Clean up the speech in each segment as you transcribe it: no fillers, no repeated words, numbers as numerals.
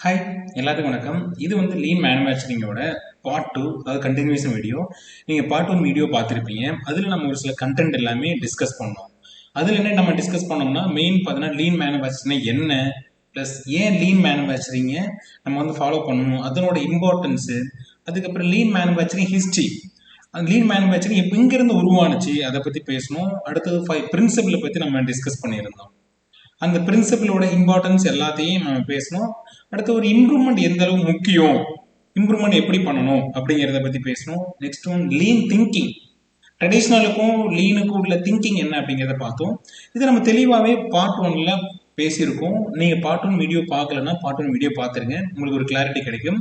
Hi எல்லாத்துக்கும் வணக்கம். இது வந்து லீன் மேனுஃபேக்சரிங்கோட பார்ட் 2, அதாவது கண்டினியூஷன் வீடியோ. நீங்கள் பார்ட் 1 வீடியோ பார்த்துருப்பீங்க. அதில் நம்ம ஒரு சில கண்டென்ட் எல்லாமே டிஸ்கஸ் பண்ணோம். அதில் என்ன நம்ம டிஸ்கஸ் பண்ணோம்னா மெயின் பார்த்தீங்கன்னா லீன் மேனுஃபேக்சரிங் என்ன, ப்ளஸ் ஏன் லீன் மேனுஃபேக்சரிங்கை நம்ம வந்து ஃபாலோ பண்ணணும், அதனோட இம்பார்ட்டன்ஸு, அதுக்கப்புறம் லீன் மேனுஃபேக்சரிங் ஹிஸ்ட்ரி, அந்த லீன் மேனுஃபேக்சரிங் இப்போ இங்கேருந்து உருவானுச்சு அதை பற்றி பேசணும். அடுத்தது 5 பிரின்சிபிளை பற்றி நம்ம டிஸ்கஸ் பண்ணியிருந்தோம். அந்த பிரின்சிபிளோட இம்பார்ட்டன்ஸ் எல்லாத்தையும் நம்ம பேசணும். அடுத்து ஒரு இம்ப்ரூவ்மெண்ட் எந்த அளவு முக்கியம், இம்ப்ரூவ்மெண்ட் எப்படி பண்ணணும் அப்படிங்கிறத பற்றி பேசணும். நெக்ஸ்ட் ஒன் லீன் திங்கிங், ட்ரெடிஷ்னலுக்கும் லீனுக்கும் உள்ள திங்கிங் என்ன அப்படிங்கிறத பார்த்தோம். இதை நம்ம தெளிவாகவே பார்ட் 1ல பேசியிருக்கோம். நீங்கள் பார்ட் 1 வீடியோ பார்க்கலன்னா பார்ட் 1 வீடியோ பார்த்துருங்க, உங்களுக்கு ஒரு கிளாரிட்டி கிடைக்கும்.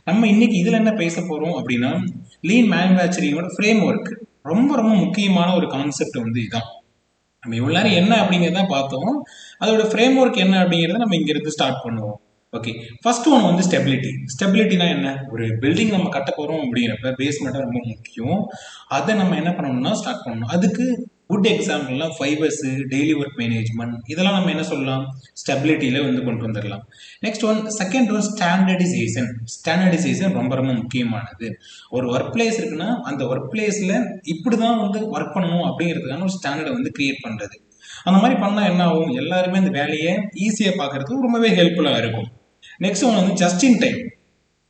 நம்ம இன்னைக்கு இதில் என்ன பேச போகிறோம் அப்படின்னா லீன் மேனுஃபேக்சரிங்கோட ஃப்ரேம் ஒர்க். ரொம்ப ரொம்ப முக்கியமான ஒரு கான்செப்ட் வந்து இதுதான். நம்ம இவ்வளோ நேரம் என்ன அப்படிங்கிறத பார்த்தோம், அதோட ஃப்ரேம் ஒர்க் என்ன அப்படிங்கிறத நம்ம இங்கிருந்து ஸ்டார்ட் பண்ணுவோம். ஓகே, ஃபர்ஸ்ட் ஒன் வந்து ஸ்டெபிலிட்டி. ஸ்டெபிலிட்டினா என்ன? ஒரு பில்டிங் நம்ம கட்ட போகிறோம் அப்படிங்கிறப்ப பேஸ்மெண்ட்டாக ரொம்ப முக்கியம். அதை நம்ம என்ன பண்ணணும்னா ஸ்டார்ட் பண்ணணும். அதுக்கு குட் எக்ஸாம்பிள்லாம் ஃபைபர்ஸு, டெய்லி ஒர்க் மேனேஜ்மெண்ட், இதெல்லாம் நம்ம என்ன சொல்லலாம், ஸ்டெபிலிட்டியில் வந்து கொண்டு வந்துடலாம். Next one second one standardisation. Standardisation ரொம்ப ரொம்ப முக்கியமானது. ஒரு ஒர்க் பிளேஸ் இருக்குன்னா அந்த ஒர்க் பிளேஸில் இப்படி தான் வந்து ஒர்க் பண்ணணும் அப்படிங்கிறதுக்கான ஒரு ஸ்டாண்டர்டை வந்து கிரியேட் பண்ணுறது. அந்த மாதிரி பண்ணால் என்ன ஆகும், எல்லாருமே அந்த வேலையை ஈஸியாக பார்க்கறதுக்கு ரொம்பவே ஹெல்ப்ஃபுல்லாக இருக்கும். நெக்ஸ்ட் ஒன் வந்து ஜஸ்ட் இன் டைம்.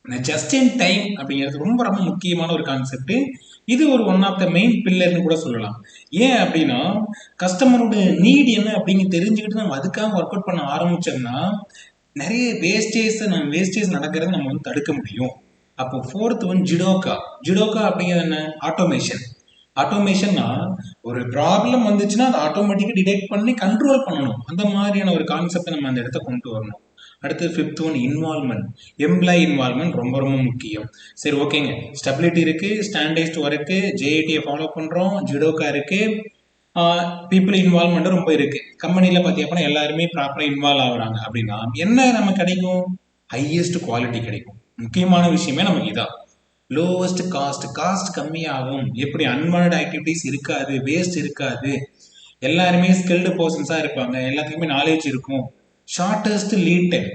இந்த ஜஸ்ட் இன் டைம் அப்படிங்கிறது ரொம்ப ரொம்ப முக்கியமான ஒரு கான்செப்ட். இது ஒரு ஒன் ஆஃப் த மெயின் பில்லர்னு கூட சொல்லலாம். ஏன் அப்படின்னா கஸ்டமரோட நீட் என்ன அப்படின்னு தெரிஞ்சுக்கிட்டு நம்ம அதுக்காக ஒர்க் அவுட் பண்ண ஆரம்பிச்சோம்னா நிறைய வேஸ்டேஜ் நடக்கிறத நம்ம வந்து தடுக்க முடியும். அப்போ ஃபோர்த் ஒன் ஜிடோகா. ஜிடோகா அப்படிங்கிறது என்ன? ஆட்டோமேஷன். ஆட்டோமேஷன்னா ஒரு ப்ராப்ளம் வந்துச்சுன்னா அதை ஆட்டோமேட்டிக்காக டிடெக்ட் பண்ணி கண்ட்ரோல் பண்ணணும். அந்த மாதிரியான ஒரு கான்செப்டை நம்ம அந்த இடத்த கொண்டு வரணும். அடுத்து fifth one involvement. Employee involvement ரொம்ப ரொம்ப முக்கியம். சரி, ஓகேங்க, ஸ்டெபிலிட்டி இருக்குது, ஸ்டாண்டர்டைஸ்டு ஒர்க்கு, ஜேஐடியை ஃபாலோ பண்ணுறோம், ஜிடோகா இருக்குது, பீப்புள் இன்வால்மெண்ட்டும் ரொம்ப இருக்குது. கம்பெனியில் பார்த்தீங்கன்னா எல்லாருமே ப்ராப்பராக இன்வால்வ் ஆகுறாங்க அப்படின்னா என்ன நமக்கு கிடைக்கும்? ஹையஸ்ட் குவாலிட்டி கிடைக்கும். முக்கியமான விஷயமே நமக்கு இதான். லோவஸ்ட் காஸ்ட் கம்மியாகும். எப்படி? அன்வான்ட் ஆக்டிவிட்டிஸ் இருக்காது, வேஸ்ட் இருக்காது, எல்லாருமே ஸ்கில்டு பர்சன்ஸாக இருப்பாங்க, எல்லாத்துக்குமே நாலேஜ் இருக்கும். ஷார்டஸ்ட் லீட் டைம்,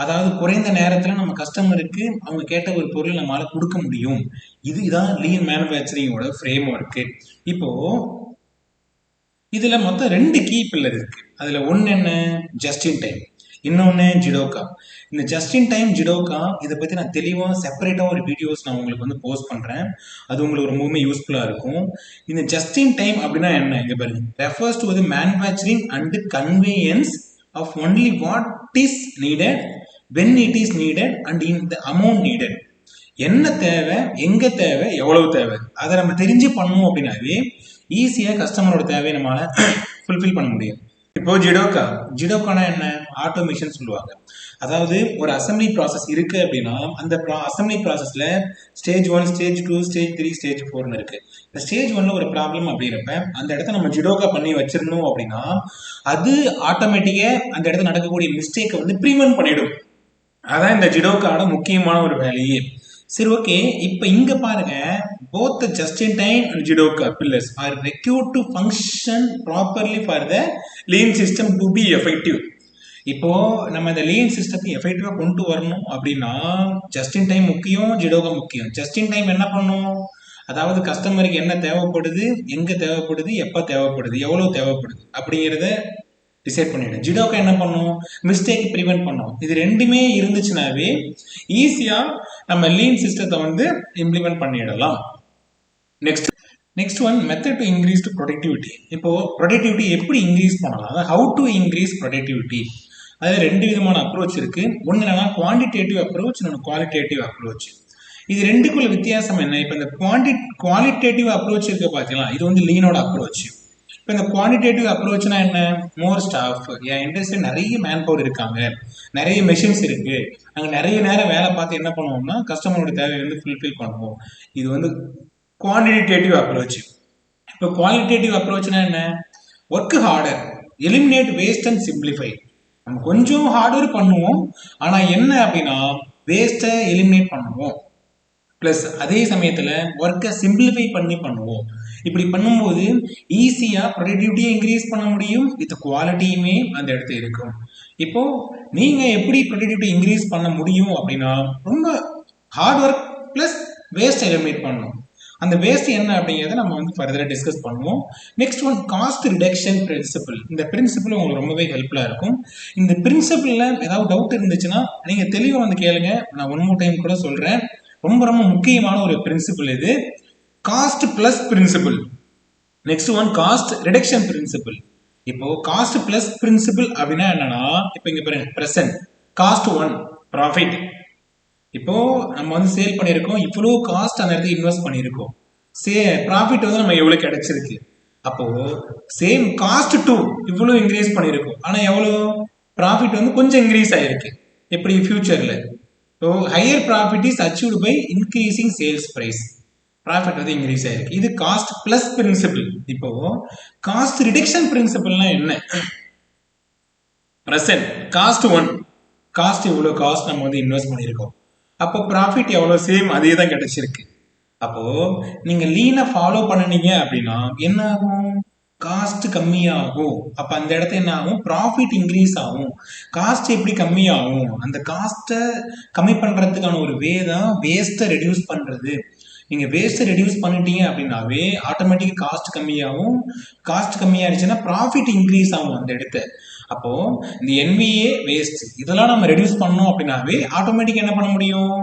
அதாவது குறைந்த நேரத்தில் நம்ம கஸ்டமருக்கு அவங்க கேட்ட ஒரு பொருள் நம்மளால கொடுக்க முடியும். இதுதான் லீன் மேனுஃபேக்சரிங்கோட ஃப்ரேம் ஒர்க்கு. இப்போ இதுல மொத்தம் 2 கீ பில்லர் இருக்கு. அதுல ஒன்னு என்ன? ஜஸ்ட் இன் டைம், இன்னொன்னு ஜிடோகா. இந்த ஜஸ்ட் இன் டைம், ஜிடோகா இதை பத்தி நான் தெளிவா செப்பரேட்டா ஒரு வீடியோஸ் நான் உங்களுக்கு வந்து போஸ்ட் பண்றேன். அது உங்களுக்கு ரொம்பவுமே யூஸ்ஃபுல்லா இருக்கும். இந்த ஜஸ்ட் இன் டைம் அப்படின்னா என்ன? இங்க பாருங்க, refers to the manufacturing and conveyance of only what is needed, when it is needed and in the amount needed. என்ன தேவை, எங்க தேவை, எவ்வளவு தேவை, அதை நம்ம தெரிஞ்சு பண்ணணும் அப்படின்னாவே ஈஸியா கஸ்டமரோட தேவையை நம்மளால ஃபுல்ஃபில் பண்ண முடியும். இப்போ ஜிடோகானா என்ன? ஆட்டோமேஷன் சொல்லுவாங்க. அதாவது ஒரு அசம்பிளி ப்ராசஸ் இருக்கு அப்படின்னா அந்த அசம்பிளி ப்ராசஸ்ல ஸ்டேஜ் 1, ஸ்டேஜ் 2, ஸ்டேஜ் 3, ஸ்டேஜ் 4 இருக்கு. இந்த ஸ்டேஜ் 1ல ஒரு ப்ராப்ளம் அப்படிங்கிறப்ப அந்த இடத்த நம்ம ஜிடோகா பண்ணி வச்சிருந்தோம் அப்படின்னா அது ஆட்டோமேட்டிக்கா அந்த இடத்துல நடக்கக்கூடிய மிஸ்டேக்கை வந்து ப்ரிவென்ட் பண்ணிடும். அதான் இந்த ஜிடோகாவோட முக்கியமான ஒரு வேலையே. சரி, ஓகே, இப்போ இங்க பாருங்க, both the just in time and jidoka pillars are required to function properly for the lean system to be effective. இப்போ நம்ம இந்த லீன் சிஸ்டத்தை எஃபெக்டிவா கொண்டு வரணும் அப்படின்னா ஜஸ்ட் இன் டைம் முக்கியம், ஜிடோகா முக்கியம். ஜஸ்ட் இன் டைம் என்ன பண்ணும், அதாவது கஸ்டமருக்கு என்ன தேவைப்படுது, எங்க தேவைப்படுது, எப்ப தேவைப்படுது, எவ்வளவு தேவைப்படுது அப்படிங்கிறத டிசைட் பண்ணிடும். ஜிடோகா என்ன பண்ணும்? மிஸ்டேக் ப்ரிவென்ட் பண்ணும். இது ரெண்டுமே இருந்துச்சுனாவே ஈஸியா நம்ம லீன் சிஸ்டத்தை வந்து இம்ப்ளிமெண்ட் பண்ணிடலாம். Next one method to increase to productivity. இப்போ ப்ரொடக்டிவிட்டி எப்படி இன்க்ரீஸ் பண்ணலாம், அதாவது ஹவு டு இன்க்ரீஸ் ப்ரொடக்டிவிட்டி. அது 2 விதமான அப்ரோச் இருக்கு. ஒன்று என்னன்னா குவான்டிடேட்டிவ் அப்ரோச், இன்னொன்று குவாலிட்டேட்டிவ் அப்ரோச். இது ரெண்டுக்குள்ள வித்தியாசம் என்ன? இப்போ இந்த குவாலிட்டேட்டிவ் அப்ரோச் இருக்கு பார்த்தீங்களா, இது வந்து லீனோட அப்ரோச். இப்போ இந்த குவான்டிடேட்டிவ் அப்ரோச்னா என்ன? மோர் ஸ்டாஃப், என் இண்டஸ்ட்ரி நிறைய மேன் பவர் இருக்காங்க, நிறைய மெஷின்ஸ் இருக்கு, நாங்கள் நிறைய நேரம் வேலை பார்த்து என்ன பண்ணுவோம்னா கஸ்டமரோட தேவையை வந்து ஃபுல்ஃபில் பண்ணுவோம். இது வந்து குவான்டிடேட்டிவ் அப்ரோச். இப்போ குவாலிட்டேட்டிவ் அப்ரோச்னா என்ன? Work harder, eliminate waste and simplify. நம்ம கொஞ்சம் ஹார்ட் ஒர்க் பண்ணுவோம், ஆனால் என்ன அப்படின்னா வேஸ்ட்டை எலிமினேட் பண்ணுவோம், ப்ளஸ் அதே சமயத்தில் ஒர்க்கை சிம்பிளிஃபை பண்ணி பண்ணுவோம். இப்படி பண்ணும்போது ஈஸியாக ப்ரொடக்டிவிட்டியை இன்க்ரீஸ் பண்ண முடியும், வித் குவாலிட்டியுமே அந்த இடத்துல இருக்கும். இப்போ நீங்க எப்படி ப்ரொடக்டிவிட்டி இன்க்ரீஸ் பண்ண முடியும் அப்படின்னா ரொம்ப hard work plus waste eliminate பண்ணணும். அந்த வேஸ்ட் என்ன அப்படிங்கிறத நம்ம வந்து ஃபர்தராக டிஸ்கஸ் பண்ணுவோம். Next one cost reduction principle. இந்த பிரின்சிபிள் உங்களுக்கு ரொம்பவே ஹெல்ப்ஃபுல்லாக இருக்கும். இந்த பிரின்சிபிளில் ஏதாவது டவுட் இருந்துச்சுன்னா நீங்கள் தெளிவாக வந்து கேளுங்க. நான் ஒன் மோர் டைம் கூட சொல்கிறேன். ரொம்ப ரொம்ப முக்கியமான ஒரு பிரின்சிபிள் இது, cost plus principle. Next one cost reduction principle. இப்போ காஸ்ட் பிளஸ் பிரின்சிபிள் அப்படின்னா என்னன்னா, இப்போ இங்க பாருங்க பிரசன்ட் காஸ்ட் 1 ப்ராஃபிட். இப்போ நம்ம வந்து சேல் பண்ணியிருக்கோம், இவ்வளோ காஸ்ட் அந்த இடத்துல இன்வெஸ்ட் பண்ணியிருக்கோம், ப்ராஃபிட் வந்து நம்ம எவ்வளோ கிடைச்சிருக்கு. அப்போ சேம் காஸ்ட் 2 இவ்வளோ இன்க்ரீஸ் பண்ணியிருக்கோம், ஆனால் எவ்வளோ ப்ராஃபிட் வந்து கொஞ்சம் இன்க்ரீஸ் ஆயிருக்கு. எப்படி ஃபியூச்சர்ல. So higher profit is achieved by increasing sales price. Profit வந்து இன்க்ரீஸ் ஆயிருக்கு. இது காஸ்ட் பிளஸ் பிரின்சிபிள். இப்போ காஸ்ட் ரிடக்ஷன் பிரின்சிபிள்னா என்ன? பிரசன்ட் காஸ்ட் 1 காஸ்ட் இவ்வளோ காஸ்ட் நம்ம வந்து இன்வெஸ்ட் பண்ணியிருக்கோம், அப்போ ப்ராஃபிட் எவ்வளோ சேம் அதே தான் கிடைச்சிருக்கு. அப்போ நீங்க லீனை ஃபாலோ பண்ணனீங்க அப்படின்னா என்ன ஆகும்? காஸ்ட் கம்மியாகும். அப்ப அந்த இடத்துல என்ன ஆகும்? ப்ராஃபிட் இன்க்ரீஸ் ஆகும். காஸ்ட் எப்படி கம்மியாகும்? அந்த காஸ்ட்டை கம்மி பண்றதுக்கான ஒரு வே தான் வேஸ்ட்டை ரெடியூஸ் பண்றது. நீங்க வேஸ்ட்டை ரெடியூஸ் பண்ணிட்டீங்க அப்படின்னாவே ஆட்டோமேட்டிக் காஸ்ட் கம்மியாகும். காஸ்ட் கம்மியாயிருச்சுன்னா ப்ராஃபிட் இன்க்ரீஸ் ஆகும் அந்த இடத்த. அப்போ இந்த என்விஏ வேஸ்ட் இதெல்லாம் நம்ம ரெடியூஸ் பண்ணோம் அப்படின்னாவே ஆட்டோமேட்டிக் என்ன பண்ண முடியும்?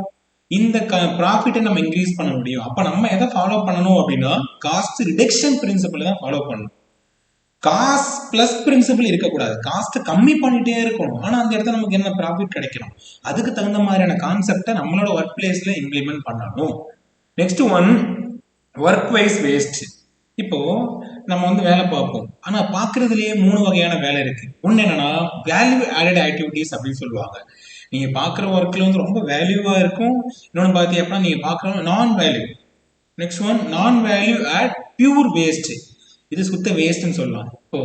இந்த ப்ராஃபிட்டை நம்ம இன்க்ரீஸ் பண்ண முடியும். அப்ப நம்ம எதை ஃபாலோ பண்ணணும் அப்படின்னா காஸ்ட் ரிடக்ஷன் பிரின்சிபிள் தான் ஃபாலோ பண்ணணும். காஸ்ட் பிளஸ் பிரின்சிபிள் இருக்கக்கூடாது. காஸ்ட் கம்மி பண்ணிட்டே இருக்கணும், ஆனா அந்த இடத்துல நமக்கு என்ன ப்ராஃபிட் கிடைக்கணும். அதுக்கு தகுந்த மாதிரியான கான்செப்டை நம்மளோட ஒர்க் பிளேஸ்ல இம்ப்ளிமெண்ட் பண்ணணும். Next one work wise waste. இப்போ நம்ம வந்து வேலை பார்ப்போம், ஆனா பாக்குறதுலயே 3 வகையான வேலை இருக்கு. ஒன்னு என்னன்னா வேல்யூ ஆடட் ஆக்டிவிட்டிஸ் அப்படின்னு சொல்லுவாங்க. நீங்க பாக்குற ஒர்க்ல வந்து ரொம்ப வேல்யூவா இருக்கும். இன்னொன்னு பாத்தீங்கன்னா நீங்க பாக்குற நான் வேல்யூ. நெக்ஸ்ட் ஒன் நான் வேல்யூ ஆட் பியூர் வேஸ்ட். இது சுத்த வேஸ்ட்னு சொல்லலாம். இப்போ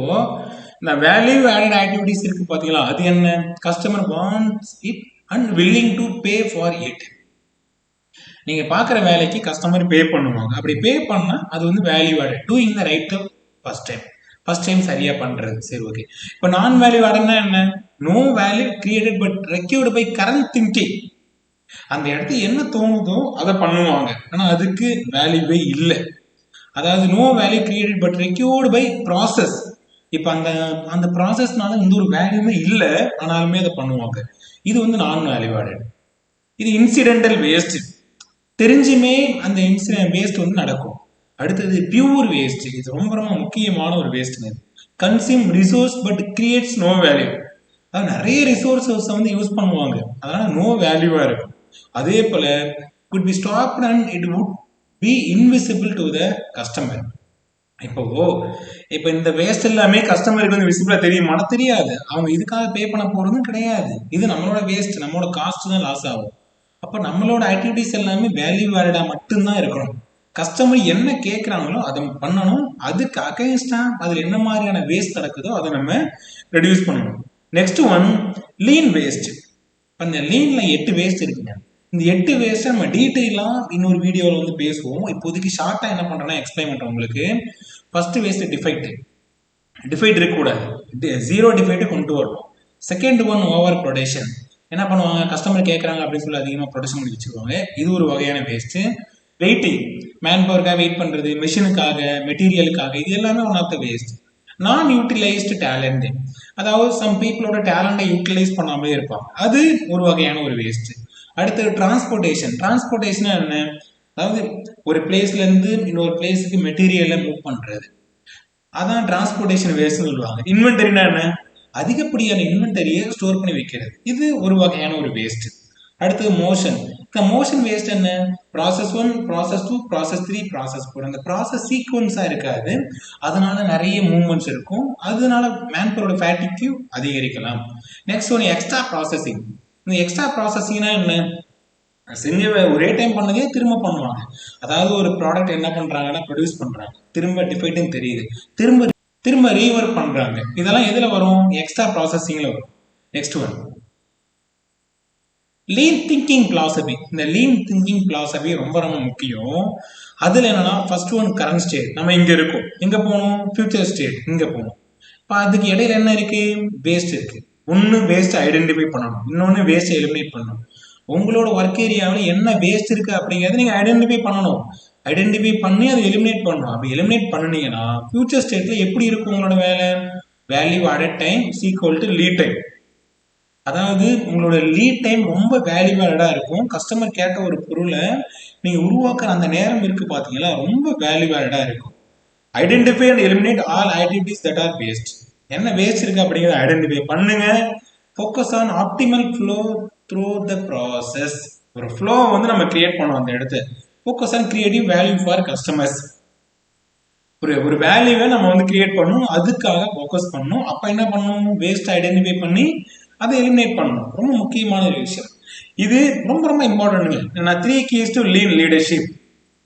இந்த வேல்யூ ஆடட் ஆக்டிவிட்டிஸ் இருக்கு பாத்தீங்களா, அது என்ன? Customer wants it and willing to pay for it. நீங்க பாக்குற வேலைக்கு கஸ்டமர் பே பண்ணுவாங்க. அப்படி பே பண்ணா அது வந்து value added, doing the right first time சரியா பண்றது. சரி, ஓகே. இப்போ நான் வேல்யூ ஆடட்னா என்ன? No value created but required by current thinking. அந்த இடத்துல என்ன தோணுதோ அதை பண்ணுவாங்க, ஆனா அதுக்கு வேல்யூவே இல்லை. அதாவது no value created but required by process. இப்போ அந்த அந்த ப்ராசஸ்னால எந்த ஒரு வேல்யூமே இல்லை, ஆனாலுமே அதை பண்ணுவாங்க. இது வந்து நான் வேல்யூ ஆடட். இது இன்சிடென்டல் வேஸ்ட், தெரிஞ்சுமே அந்த இன்சிடென்ட் வேஸ்ட் வந்து நடக்கும். அடுத்தது பியூர் வேஸ்ட். இது ரொம்ப ரொம்ப முக்கியமான ஒரு வேஸ்ட்டுங்க. Consume resource but creates no value. அதாவது நிறைய ரிசோர்ஸஸ் வந்து யூஸ் பண்ணுவாங்க, அதனால நோ வேல்யூவா இருக்கும். அதே போல could be stopped and it would be invisible to the customer. இப்போ இந்த வேஸ்ட் எல்லாமே கஸ்டமருக்கு வந்து விசிபிளா தெரியுமா? தெரியாது. அவங்க இதுக்காக பே பண்ண போறதும் கிடையாது. இது நம்மளோட வேஸ்ட், நம்மளோட காஸ்ட் தான் லாஸ் ஆகும். அப்போ நம்மளோட ஆக்டிவிட்டிஸ் எல்லாமே வேல்யூ ஆடடா மட்டும்தான் இருக்கணும். கஸ்டமர் என்ன கேட்குறாங்களோ அதை பண்ணணும். அதுக்கு அகைன்ஸ்டா அதில் என்ன மாதிரியான வேஸ்ட் நடக்குதோ அதை நம்ம ரெடியூஸ் பண்ணணும். Next one lean waste. அந்த லீன்ல 8 வேஸ்ட் இருக்குங்க. இந்த 8 வேஸ்ட்டை நம்ம டீட்டெயிலாக இன்னொரு வீடியோவில் வந்து பேசுவோம். இப்போதைக்கு ஷார்ட்டாக என்ன பண்ணுறேன்னா எக்ஸ்பிளைன் பண்ணுறேன் உங்களுக்கு. ஃபர்ஸ்ட் வேஸ்ட் டிஃபெக்ட் இருக்கக்கூடாது, 0 டிஃபெக்ட் கொண்டு வரணும். Second one over production. என்ன பண்ணுவாங்க? கஸ்டமர் கேட்குறாங்க அப்படின்னு சொல்லி அதிகமாக ப்ரொடக்ஷன் பண்ணி வச்சுருவாங்க. இது ஒரு வகையான வேஸ்ட்டு. வெயிட்டிங், மேன் பவருக்காக வெயிட் பண்ணுறது, மிஷினுக்காக, மெட்டீரியலுக்காக, இது எல்லாமே ஒன் ஆஃப் த வேஸ்ட். நான் யூட்டிலைஸ்டு டேலண்ட், அதாவது சம் பீப்புளோட டேலண்டை யூட்டிலைஸ் பண்ணாமலே இருப்பாங்க, அது ஒரு வகையான ஒரு வேஸ்ட். அடுத்தது டிரான்ஸ்போர்ட்டேஷன் என்ன? அதாவது ஒரு பிளேஸ்ல இருந்து இன்னொரு பிளேஸுக்கு மெட்டீரியலை மூவ் பண்றது, அதான் டிரான்ஸ்போர்ட்டேஷன் வேஸ்ட்னு சொல்லுவாங்க. இன்வென்டரினா என்ன? அதிகப்படியான இன்வென்டரியை ஸ்டோர் பண்ணி வைக்கிறது, இது ஒரு வகையான ஒரு வேஸ்ட். அடுத்தது மோஷன் வேஸ்ட் என்ன? Process 1, process 2, process 3, process 4. அந்த ப்ராசஸ் சீக்வன்ஸா இருக்காது, அதனால நிறைய மூவ்மெண்ட்ஸ் இருக்கும், அதனால மேன்பவரோட ஃபேட்டிக்யூ அதிகரிக்கலாம். Next one extra processing. இந்த எக்ஸ்ட்ரா ப்ராசஸிங்னா என்ன? செஞ்ச ஒரே டைம் பண்ணதே திரும்ப பண்ணுவாங்க. அதாவது ஒரு ப்ராடக்ட் என்ன பண்றாங்கன்னா ப்ரொடியூஸ் பண்றாங்க, திரும்ப டிஃபெக்ட்னு தெரியுது, திரும்ப ரீவொர்க் பண்றாங்க. இதெல்லாம் எதுல வரும்? எக்ஸ்ட்ரா ப்ராசஸிங்ல வரும். Next one lean thinking philosophy. இந்த லீன் திங்கிங் பிலாசபி ரொம்ப ரொம்ப முக்கியம். அதுல என்னன்னா ஃபர்ஸ்ட் ஒன் கரண்ட் ஸ்டேட், நம்ம இங்க இருக்கோம், எங்க போகணும்? ஃபியூச்சர் ஸ்டேட், இங்க போகணும். இப்போ அதுக்கு இடையில என்ன இருக்கு? வேஸ்ட் இருக்கு. ஒன்று வேஸ்ட் ஐடென்டிஃபை பண்ணணும், இன்னொன்று வேஸ்ட் எலிமினேட் பண்ணணும். உங்களோட ஒர்க் ஏரியாவில் என்ன வேஸ்ட் இருக்கு அப்படிங்கிறத நீங்கள் ஐடென்டிஃபை பண்ணணும். ஐடென்டிஃபை பண்ணி அதை எலிமினேட் பண்ணணும். அப்படி எலிமினேட் பண்ணினீங்கன்னா ஃபியூச்சர் ஸ்டேட்டில் எப்படி இருக்கும் உங்களோட வேலை? Value added time equal to lead time. அதாவது உங்களோட லீட் டைம் ரொம்ப வேல்யூவேடடாக இருக்கும். கஸ்டமர் கேட்ட ஒரு பொருளை நீங்கள் உருவாக்குற அந்த நேரம் இருக்கு பார்த்தீங்களா, ரொம்ப வேல்யூவேடடாக இருக்கும். Identify and eliminate all activities that R waste. என்ன வேஸ்ட் இருக்கு அப்படிங்கிறத ஐடென்டிஃபை பண்ணுங்க. Focus on optimal flow through the process. ஒரு ஃப்ளோ வந்து நம்ம கிரியேட் பண்ணுவோம் அந்த இடத்த. Focus on creative value for customers. ஒரு வேல்யூவை நம்ம வந்து கிரியேட் பண்ணணும், அதுக்காக ஃபோக்கஸ் பண்ணணும். அப்போ என்ன பண்ணணும்? வேஸ்ட் ஐடென்டிஃபை பண்ணி அதை எலிமினேட் பண்ணணும். ரொம்ப முக்கியமான ஒரு விஷயம் இது. ரொம்ப ரொம்ப இம்பார்ட்டன்ட்டுங்க. நான் 3 keys to lean leadership.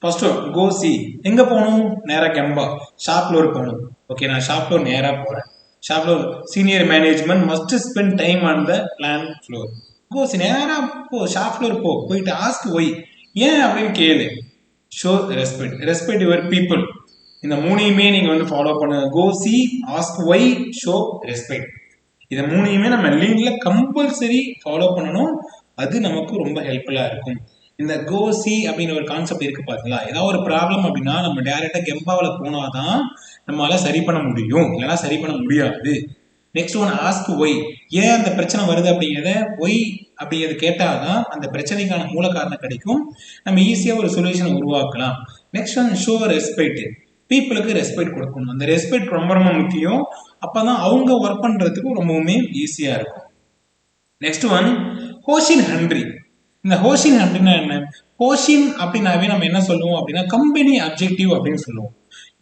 First go see. எங்க போகணும்? நேராக கெம்பா ஷாப் ஃப்ளோர் போகணும். ஓகே, நான் ஷாப் ஃப்ளோர் நேராக போறேன். Shop floor senior management must spend time on the plan floor. Go see, நேராக போ, ஷாப் ஃப்ளோர் போ. போயிட்டு ஆஸ்க் ஒய், ஏன் அப்படின்னு கேளு. Show respect, respect your people. இந்த மூணையுமே நீங்க வந்து ஃபாலோ பண்ணுங்க. Go see, ask why, show respect. இதை மூணையுமே நம்ம லீன்ல கம்பல்சரி ஃபாலோ பண்ணணும். அது நமக்கு ரொம்ப ஹெல்ப்ஃபுல்லா இருக்கும். இந்த கோ சி அப்படிங்கிற ஒரு கான்செப்ட் இருக்கு பாத்தீங்களா? ஏதாவது ஒரு ப்ராப்ளம் அப்படின்னா நம்ம டைரக்டா கெம்பாவில் போனாதான் நம்மளால சரி பண்ண முடியும், இல்லைன்னா சரி பண்ண முடியாது. Next one ask why. ஏன் அந்த பிரச்சனை வருது அப்படிங்கிறத ஒய் அப்படிங்கிறத கேட்டாதான் அந்த பிரச்சனைக்கான மூல காரணம் கிடைக்கும். நம்ம ஈஸியா ஒரு சொல்யூஷனை உருவாக்கலாம். Next one show respect. பீப்புளுக்கு ரெஸ்பெக்ட் கொடுக்கணும். அந்த ரெஸ்பெக்ட் ரொம்ப ரொம்ப முக்கியம். அப்பதான் அவங்க ஒர்க் பண்றதுக்கு ரொம்பவுமே ஈஸியா இருக்கும். நெக்ஸ்ட் ஒன் ஹோஷின் ஹண்ட்ரி. இந்த ஹோஷின் ஹண்ட்ரினா என்ன? ஹோஷின் அப்படின்னாவே நம்ம என்ன சொல்லுவோம் அப்படின்னா கம்பெனி அப்ஜெக்டிவ் அப்படின்னு சொல்லுவோம்.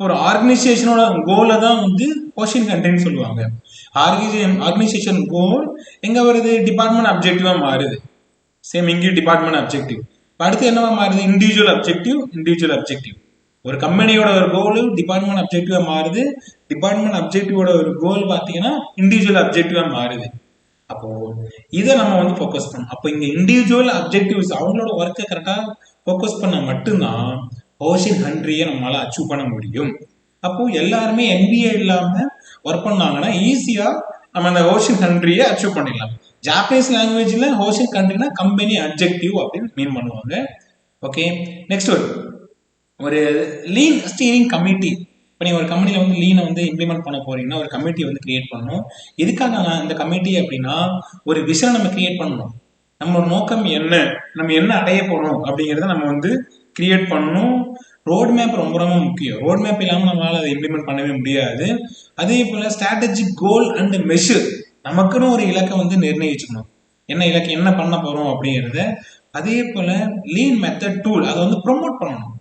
ஒரு ஆர்கனைசேஷனோட கோலை தான் வந்து ஹோஷின் ஹண்ட்ரின்னு சொல்லுவாங்க. ஆர்கனைசேஷன் கோல் எங்க வருது? டிபார்ட்மெண்ட் அப்ஜெக்டிவா மாறுது. சேம் இங்கே டிபார்ட்மெண்ட் அப்ஜெக்டிவ். அடுத்து என்னவா மாறுது? Individual objective, individual objective. ஒரு கம்பெனியோட ஒரு கோல் டிபார்ட்மெண்ட் அப்ஜெக்டிவா மாறுது. டிபார்ட்மெண்ட் அப்ஜெக்டிவோட ஒரு கோல் பார்த்தீங்கன்னா இண்டிவிஜுவல் அப்ஜெக்டிவா மாறுது. அப்போ இதை நம்ம வந்து ஃபோக்கஸ் பண்ணணும். அப்போ இங்க இண்டிவிஜுவல் அப்ஜெக்டிவ்ஸ் அவங்களோட ஒர்க்கை கரெக்டா ஃபோக்கஸ் பண்ண மட்டும்தான் ஹோஷின் ஹண்ட்ரியை நம்மளால அச்சீவ் பண்ண முடியும். அப்போ எல்லாருமே NBA இல்லாம ஒர்க் பண்ணாங்கன்னா ஈஸியா நம்ம அந்த ஹோஷின் ஹண்ட்ரியை அச்சீவ் பண்ணிடலாம். ஜாப்பனீஸ் லாங்குவேஜ்ல ஹோஷின் ஹண்ட்ரினா கம்பெனி அப்ஜெக்டிவ் அப்படின்னு மீன் பண்ணுவாங்க. ஓகே, நெக்ஸ்ட் ஒரு லீன் ஸ்டீரிங் கமிட்டி. இப்போ நீங்கள் ஒரு கம்பெனியில் வந்து லீனை வந்து இம்ப்ளிமெண்ட் பண்ண போறீங்கன்னா ஒரு கமிட்டி வந்து கிரியேட் பண்ணணும். எதுக்காக நான் இந்த கமிட்டி அப்படின்னா ஒரு விஷயம் நம்ம கிரியேட் பண்ணணும். நம்மளோட நோக்கம் என்ன, நம்ம என்ன அடைய போறோம் அப்படிங்கிறத நம்ம வந்து கிரியேட் பண்ணணும். ரோட் மேப் ரொம்ப ரொம்ப முக்கியம். ரோட் மேப் இல்லாமல் நம்மளால அதை இம்ப்ளிமெண்ட் பண்ணவே முடியாது. அதே போல ஸ்ட்ராட்டஜிக் கோல் அண்ட் மெஷர். நமக்குன்னு ஒரு இலக்கை வந்து நிர்ணயிச்சுக்கணும். என்ன இலக்கு, என்ன பண்ண போறோம் அப்படிங்கிறத. அதே போல லீன் மெத்தட் டூல் அதை வந்து ப்ரொமோட் பண்ணணும்.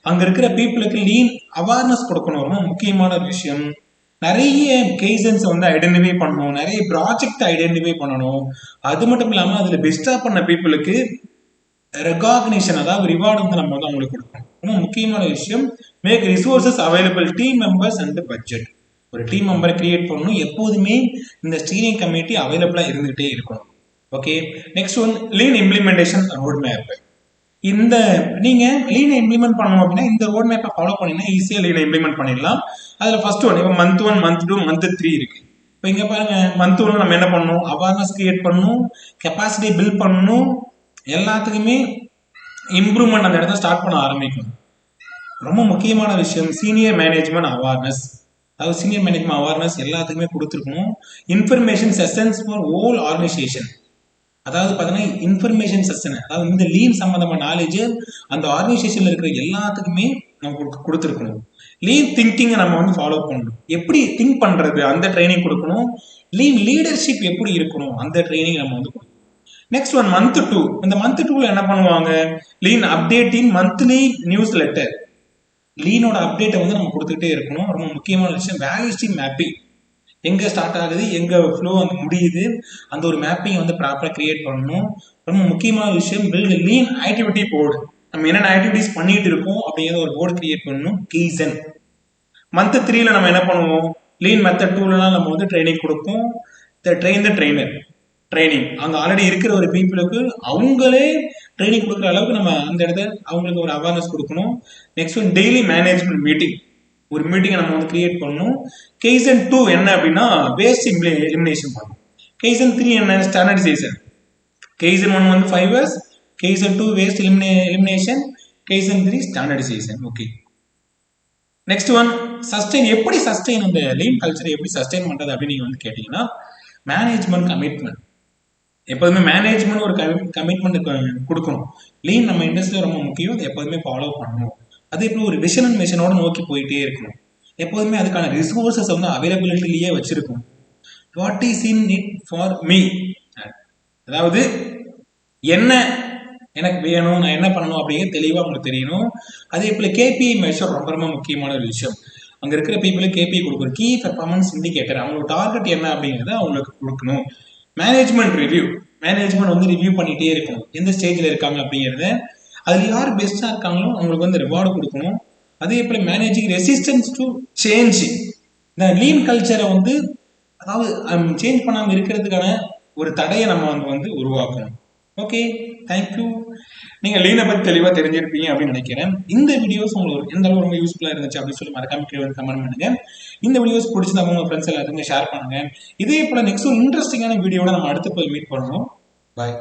அங்க இருக்கிற பீப்புளுக்கு லீன் அவேர்னஸ் கொடுக்கணும். ரொம்ப முக்கியமான ஒரு விஷயம். நிறைய கேசன்ஸ் வந்து ஐடென்டிஃபை பண்ணணும், நிறைய ப்ராஜெக்ட் ஐடென்டிஃபை பண்ணணும். அது மட்டும் இல்லாம அதுல பெஸ்டா பண்ண பீப்புளுக்கு ரெகாக்னிஷன், அதாவது ரிவார்டு வந்து நம்ம வந்து அவங்களுக்கு கொடுக்கணும். ரொம்ப முக்கியமான விஷயம். Make resources available team members and budget. ஒரு டீம் மெம்பரை கிரியேட் பண்ணணும். எப்போதுமே இந்த ஸ்டீரிங் கமிட்டி அவைலபிளா இருந்துகிட்டே இருக்கணும். Okay, next one lean implementation road map. இந்த நீங்க லீனை இம்ப்ளிமெண்ட் பண்ணணும் அப்படின்னா இந்த ரோட் மேப்பை ஃபாலோ பண்ணீங்கன்னா ஈஸியா லீனை இம்ப்ளிமெண்ட் பண்ணிடலாம். அதுல ஃபர்ஸ்ட் ஒன் இப்போ மந்த் 1, மந்த் 2, மந்த் 3 இருக்கு. இப்போ இங்க பாருங்க, மந்த் 1 நம்ம என்ன பண்ணணும்? அவேர்னஸ் கிரியேட் பண்ணணும், கெப்பாசிட்டி பில்ட் பண்ணணும், எல்லாத்துக்குமே இம்ப்ரூவ்மெண்ட் அந்த இடத்த ஸ்டார்ட் பண்ண ஆரம்பிக்கணும். ரொம்ப முக்கியமான விஷயம் சீனியர் மேனேஜ்மெண்ட் அவேர்னஸ். அதாவது சீனியர் மேனேஜ்மெண்ட் அவேர்னஸ் எல்லாத்துக்குமே கொடுத்துருக்கணும். Information sessions for whole organisation. அதாவது பார்த்தீங்கன்னா இன்ஃபர்மேஷன் செஷன், அதாவது இந்த லீன் சம்பந்தமான நாலேஜ் அந்த ஆர்கனைசேஷன்ல இருக்கிற எல்லாத்துக்குமே நம்ம கொடுத்துருக்கணும். லீன் திங்கிங்கை நம்ம வந்து ஃபாலோ பண்ணணும். எப்படி திங்க் பண்றது அந்த ட்ரைனிங் கொடுக்கணும். லீன் லீடர்ஷிப் எப்படி இருக்கணும் அந்த ட்ரைனிங் நம்ம வந்து கொடுக்கணும். Next one month 2. இந்த மந்த் 2ல என்ன பண்ணுவாங்க? Lean updating monthly newsletter. லீனோட அப்டேட்டை வந்து நம்ம கொடுத்துக்கிட்டே இருக்கணும். ரொம்ப முக்கியமான விஷயம் வேல்யூ ஸ்ட்ரீம் மேப்பிங். எங்க ஸ்டார்ட் ஆகுது, எங்க ஃப்ளோ வந்து முடியுது, அந்த ஒரு மேப்பிங் வந்து ப்ராப்பரா கிரியேட் பண்ணணும். ரொம்ப முக்கியமான விஷயம் பில்ட் லீன் ஆக்டிவிட்டி போர்டு. நம்ம என்னென்ன ஆக்டிவிட்டிஸ் பண்ணிட்டு இருக்கோம் அப்படிங்கிற ஒரு போர்டு கிரியேட் பண்ணணும். கீசன் மந்த் 3ல நம்ம என்ன பண்ணுவோம்? லீன் மெத்தட் 2லலாம் நம்ம வந்து ட்ரைனிங் கொடுப்போம். ட்ரெயின் த ட்ரெயினர் ட்ரைனிங். அங்கே ஆல்ரெடி இருக்கிற ஒரு பீப்புளுக்கு அவங்களே ட்ரைனிங் கொடுக்குற அளவுக்கு நம்ம அந்த இடத்த அவங்களுக்கு ஒரு அவேர்னஸ் கொடுக்கணும். Next one daily management meeting. ஒரு மீட்டிங்கை நம்ம வந்து கிரியேட் பண்ணணும். கெய்சன் 2 என்ன அப்படின்னா வேஸ்ட் எலிமினேஷன் பண்ணணும். கெய்சன் 3 என்ன ஸ்டாண்டர்டைசேஷன். கெய்சன் 1 வந்து 5 years, kaizen 2 waste elimination, kaizen 3 standardisation. Okay, next one sustain. எப்படி சஸ்டெயின் இந்த லீன் கல்ச்சரை எப்படி சஸ்டெயின் பண்றது அப்படின்னு நீங்க வந்து கேட்டீங்கன்னா மேனேஜ்மெண்ட் கமிட்மெண்ட். எப்போதுமே மேனேஜ்மெண்ட் ஒரு கமிட்மெண்ட் கொடுக்கணும். லீன் நம்ம இண்டஸ்ட்ரியில் ரொம்ப முக்கியம், அதை எப்போதுமே ஃபாலோ பண்ணணும். அதே போல் ஒரு விஷன் அண்ட் மிஷனோட நோக்கி போயிட்டே இருக்கணும். எப்போதுமே அதுக்கான ரிசோர்ஸஸ் வந்து அவைலபிலிட்டிலேயே வச்சிருக்கணும். What is in it for me, அதாவது என்ன எனக்கு வேணும், நான் என்ன பண்ணணும் அப்படிங்கிறது தெளிவாக உங்களுக்கு தெரியணும். அதே போல் கேபிஐ மெஷர் ரொம்ப ரொம்ப முக்கியமான ஒரு விஷயம். அங்கே இருக்கிற பீப்புளுக்கு கேபிஐ கொடுக்கணும். கீ பெர்ஃபார்மன்ஸ் இண்டிகேட்டர், அவங்களோட டார்கெட் என்ன அப்படிங்கிறத அவங்களுக்கு கொடுக்கணும். மேனேஜ்மெண்ட் ரிவ்யூ, மேனேஜ்மெண்ட் வந்து ரிவ்யூ பண்ணிகிட்டே இருக்கணும், எந்த ஸ்டேஜில் இருக்காங்க அப்படிங்கிறத. அதில் யார் பெஸ்ட்டாக இருக்காங்களோ அவங்களுக்கு வந்து ரிவார்டு கொடுக்கணும். அதே போல் மேனேஜிங் ரெசிஸ்டன்ஸ் டு சேஞ்ச். இந்த லீன் கல்ச்சரை வந்து அதாவது சேஞ்ச் பண்ணாமல் இருக்கிறதுக்கான ஒரு தடையை நம்ம வந்து உருவாக்கணும். Okay, thank you. நீங்கள் லீனை பற்றி தெளிவாக தெரிஞ்சிருப்பீங்க அப்படின்னு நினைக்கிறேன். இந்த வீடியோஸ் உங்களுக்கு எந்த அளவு ரொம்ப யூஸ்ஃபுல்லாக இருந்துச்சு அப்படின்னு சொல்லி மறக்காம கீழே கமெண்ட் பண்ணுங்க. இந்த வீடியோஸ் பிடிச்சதா உங்கள் ஃப்ரெண்ட்ஸ் எல்லாத்துக்குமே ஷேர் பண்ணுங்க. இதே போல நெக்ஸ்ட் ஒரு இன்ட்ரெஸ்டிங்கான வீடியோட நம்ம அடுத்து போய் மீட் பண்ணுவோம். பாய்.